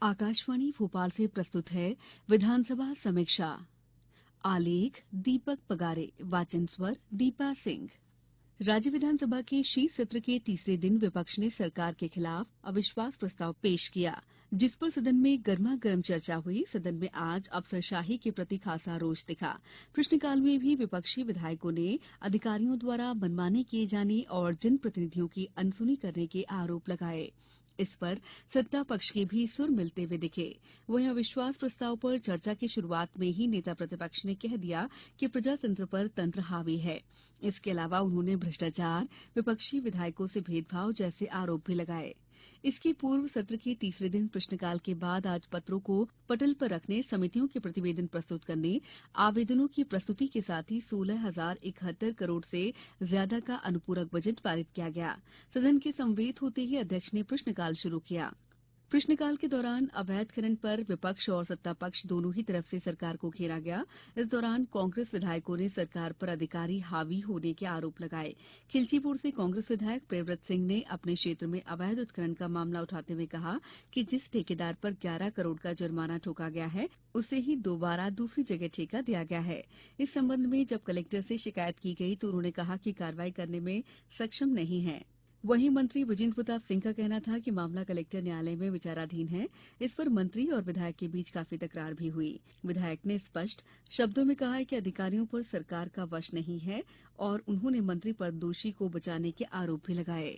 आकाशवाणी भोपाल से प्रस्तुत है विधानसभा समीक्षा। आलेख दीपक पगारे, वाचन स्वर दीपा सिंह। राज्य विधानसभा के शीत सत्र के तीसरे दिन विपक्ष ने सरकार के खिलाफ अविश्वास प्रस्ताव पेश किया, जिस पर सदन में गर्मा गर्म चर्चा हुई। सदन में आज अफसरशाही के प्रति खासा रोष दिखा। प्रश्नकाल में भी विपक्षी विधायकों ने अधिकारियों द्वारा मनमानी किए जाने और जनप्रतिनिधियों की अनसुनी करने के आरोप लगाए। इस पर सत्ता पक्ष के भी सुर मिलते हुए दिखे। वहीं अविश्वास प्रस्ताव पर चर्चा की शुरुआत में ही नेता प्रतिपक्ष ने कह दिया कि प्रजातंत्र पर तंत्र हावी है। इसके अलावा उन्होंने भ्रष्टाचार, विपक्षी विधायकों से भेदभाव जैसे आरोप भी लगाए। इसके पूर्व सत्र के तीसरे दिन प्रश्नकाल के बाद आज पत्रों को पटल पर रखने, समितियों के प्रतिवेदन प्रस्तुत करने, आवेदनों की प्रस्तुति के साथ ही 16,071 करोड़ से ज्यादा का अनुपूरक बजट पारित किया गया। सदन के समवेत होते ही अध्यक्ष ने प्रश्नकाल शुरू किया। प्रश्नकाल के दौरान अवैध खनन पर विपक्ष और सत्ता पक्ष दोनों ही तरफ से सरकार को घेरा गया। इस दौरान कांग्रेस विधायकों ने सरकार पर अधिकारी हावी होने के आरोप लगाए। खिलचीपुर से कांग्रेस विधायक प्रियव्रत सिंह ने अपने क्षेत्र में अवैध उत्खनन का मामला उठाते हुए कहा कि जिस ठेकेदार पर 11 करोड़ का जुर्माना ठोका गया है, उसे ही दोबारा दूसरी जगह ठेका दिया गया है। इस संबंध में जब कलेक्टर से शिकायत की गई तो उन्होंने कहा कि कार्रवाई करने में सक्षम नहीं है। वहीं मंत्री बृजेंद्र प्रताप सिंह का कहना था कि मामला कलेक्टर न्यायालय में विचाराधीन है। इस पर मंत्री और विधायक के बीच काफी तकरार भी हुई। विधायक ने स्पष्ट शब्दों में कहा है कि अधिकारियों पर सरकार का वश नहीं है और उन्होंने मंत्री पर दोषी को बचाने के आरोप भी लगाए।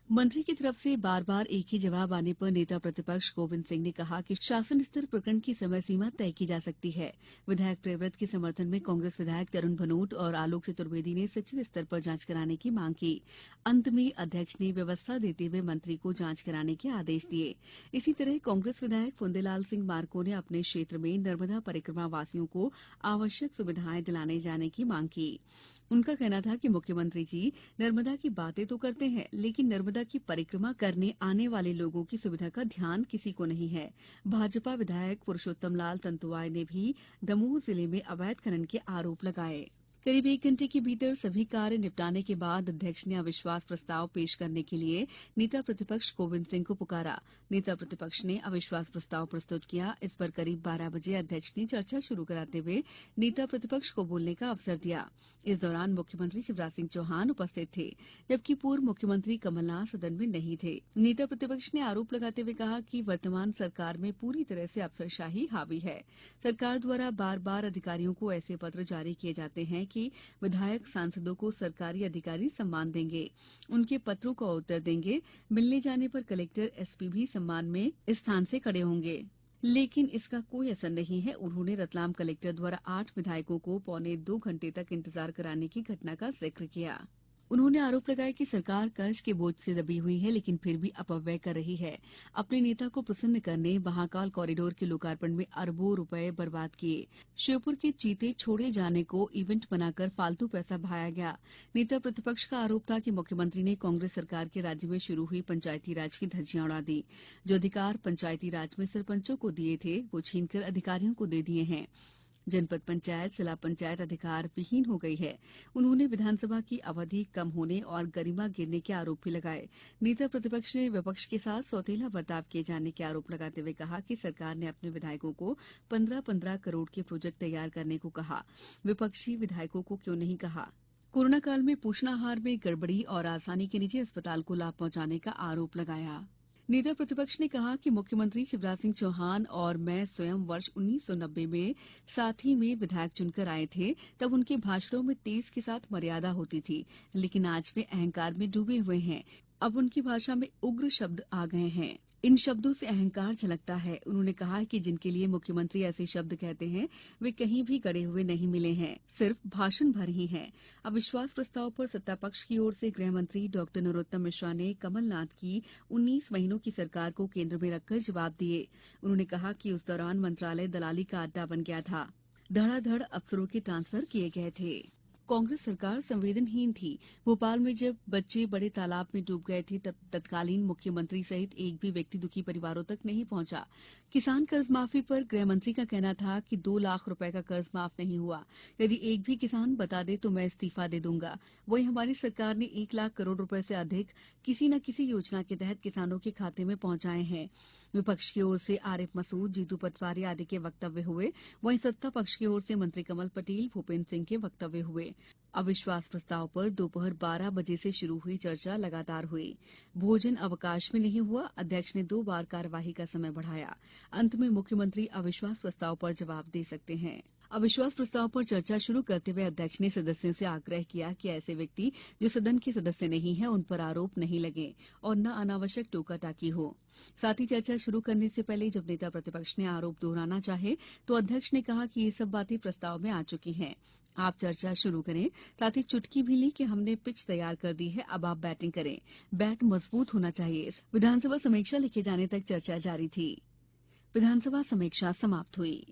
मंत्री की तरफ से बार बार एक ही जवाब आने पर नेता प्रतिपक्ष गोविंद सिंह ने कहा कि शासन स्तर प्रकरण की समय सीमा तय की जा सकती है। विधायक प्रियव्रत के समर्थन में कांग्रेस विधायक तरुण भनोट और आलोक चतुर्वेदी ने सचिव स्तर पर जांच कराने की मांग की। अंत में अध्यक्ष ने व्यवस्था देते हुए मंत्री को जांच कराने के आदेश दिए। इसी तरह कांग्रेस विधायक फुंदेलाल सिंह मार्को ने अपने क्षेत्र में नर्मदा परिक्रमा वासियों को आवश्यक सुविधाएं दिलाने जाने की मांग की। उनका कहना था कि मुख्यमंत्री जी नर्मदा की बातें तो करते हैं, लेकिन नर्मदा की परिक्रमा करने आने वाले लोगों की सुविधा का ध्यान किसी को नहीं है। भाजपा विधायक पुरुषोत्तम लाल तंतुवाय ने भी दमोह जिले में अवैध खनन के आरोप लगाए। करीब 1 घंटे के भीतर सभी कार्य निपटाने के बाद अध्यक्ष ने अविश्वास प्रस्ताव पेश करने के लिए नेता प्रतिपक्ष गोविंद सिंह को पुकारा। नेता प्रतिपक्ष ने अविश्वास प्रस्ताव प्रस्तुत किया। इस पर करीब 12 बजे अध्यक्ष ने चर्चा शुरू कराते हुए नेता प्रतिपक्ष को बोलने का अवसर दिया। इस दौरान मुख्यमंत्री शिवराज सिंह चौहान उपस्थित थे, जबकि पूर्व मुख्यमंत्री कमलनाथ सदन में नहीं थे। नेता प्रतिपक्ष ने आरोप लगाते हुए कहा कि वर्तमान सरकार में पूरी तरह से अफसरशाही हावी है। सरकार द्वारा बार बार अधिकारियों को ऐसे पत्र जारी किए जाते हैं कि विधायक सांसदों को सरकारी अधिकारी सम्मान देंगे, उनके पत्रों का उत्तर देंगे, मिलने जाने पर कलेक्टर, एसपी भी सम्मान में स्थान से खड़े होंगे, लेकिन इसका कोई असर नहीं है। उन्होंने रतलाम कलेक्टर द्वारा 8 विधायकों को 1.25 घंटे तक इंतजार कराने की घटना का जिक्र किया। उन्होंने आरोप लगाया कि सरकार कर्ज के बोझ से दबी हुई है, लेकिन फिर भी अपव्यय कर रही है। अपने नेता को प्रसन्न करने महाकाल कॉरिडोर के लोकार्पण में अरबों रुपए बर्बाद किए। श्योपुर के चीते छोड़े जाने को इवेंट बनाकर फालतू पैसा बहाया गया। नेता प्रतिपक्ष का आरोप था कि मुख्यमंत्री ने कांग्रेस सरकार के राज्य में शुरू हुई पंचायती राज की धज्जियां उड़ा दी। जो अधिकार पंचायती राज में सरपंचों को दिए थे, वो छीनकर अधिकारियों को दे दिए हैं। जनपद पंचायत, जिला पंचायत अधिकार विहीन हो गई है। उन्होंने विधानसभा की अवधि कम होने और गरिमा गिरने के आरोप भी लगाए। नेता प्रतिपक्ष ने विपक्ष के साथ सौतेला बर्ताव किए जाने के आरोप लगाते हुए कहा कि सरकार ने अपने विधायकों को 15-15 करोड़ के प्रोजेक्ट तैयार करने को कहा, विपक्षी विधायकों को क्यों नहीं कहा। कोरोना काल में पोषणाहार में गड़बड़ी और आसानी के निजी अस्पताल को लाभ पहुंचाने का आरोप लगाया। नेता प्रतिपक्ष ने कहा कि मुख्यमंत्री शिवराज सिंह चौहान और मैं स्वयं वर्ष 1990 में साथी में विधायक चुनकर आए थे। तब उनके भाषणों में तेज के साथ मर्यादा होती थी, लेकिन आज वे अहंकार में डूबे हुए हैं। अब उनकी भाषा में उग्र शब्द आ गए हैं। इन शब्दों से अहंकार झलकता है। उन्होंने कहा कि जिनके लिए मुख्यमंत्री ऐसे शब्द कहते हैं, वे कहीं भी गड़े हुए नहीं मिले हैं, सिर्फ भाषण भर ही हैं। अविश्वास प्रस्ताव पर सत्ता पक्ष की ओर से गृह मंत्री डॉक्टर नरोत्तम मिश्रा ने कमलनाथ की 19 महीनों की सरकार को केंद्र में रखकर जवाब दिए। उन्होंने कहा कि उस दौरान मंत्रालय दलाली का अड्डा बन गया था, धड़ाधड़ अफसरों के ट्रांसफर किए गए थे। कांग्रेस सरकार संवेदनहीन थी। भोपाल में जब बच्चे बड़े तालाब में डूब गए थे तब तत्कालीन मुख्यमंत्री सहित एक भी व्यक्ति दुखी परिवारों तक नहीं पहुंचा। किसान कर्ज माफी पर गृह मंत्री का कहना था कि 2 लाख रुपए का कर्ज माफ नहीं हुआ। यदि एक भी किसान बता दे तो मैं इस्तीफा दे दूंगा। वहीं हमारी सरकार ने 1 लाख करोड़ रुपए से अधिक किसी न किसी योजना के तहत किसानों के खाते में पहुंचाए हैं। विपक्ष की ओर से आरिफ मसूद, जीतू पटवारी आदि के वक्तव्य हुए। वहीं सत्ता पक्ष की ओर से मंत्री कमल पटेल, भूपेन्द्र सिंह के वक्तव्य हुए। अविश्वास प्रस्ताव पर दोपहर 12 बजे से शुरू हुई चर्चा लगातार हुई। भोजन अवकाश में नहीं हुआ। अध्यक्ष ने 2 बार कार्यवाही का समय बढ़ाया। अंत में मुख्यमंत्री अविश्वास प्रस्ताव पर जवाब दे सकते हैं। अविश्वास प्रस्ताव पर चर्चा शुरू करते हुए अध्यक्ष ने सदस्यों से आग्रह किया कि ऐसे व्यक्ति जो सदन के सदस्य नहीं हैं उन पर आरोप नहीं लगे और न अनावश्यक टोका टाकी हो। साथ ही चर्चा शुरू करने से पहले जब नेता प्रतिपक्ष ने आरोप दोहराना चाहे तो अध्यक्ष ने कहा कि ये सब बातें प्रस्ताव में आ चुकी हैं। आप चर्चा शुरू करें। साथ ही चुटकी भी ली कि हमने पिच तैयार कर दी है, अब आप बैटिंग करें। बैट मजबूत होना चाहिए। विधानसभा समीक्षा लिखे जाने तक चर्चा जारी थी। विधानसभा समीक्षा समाप्त हुई।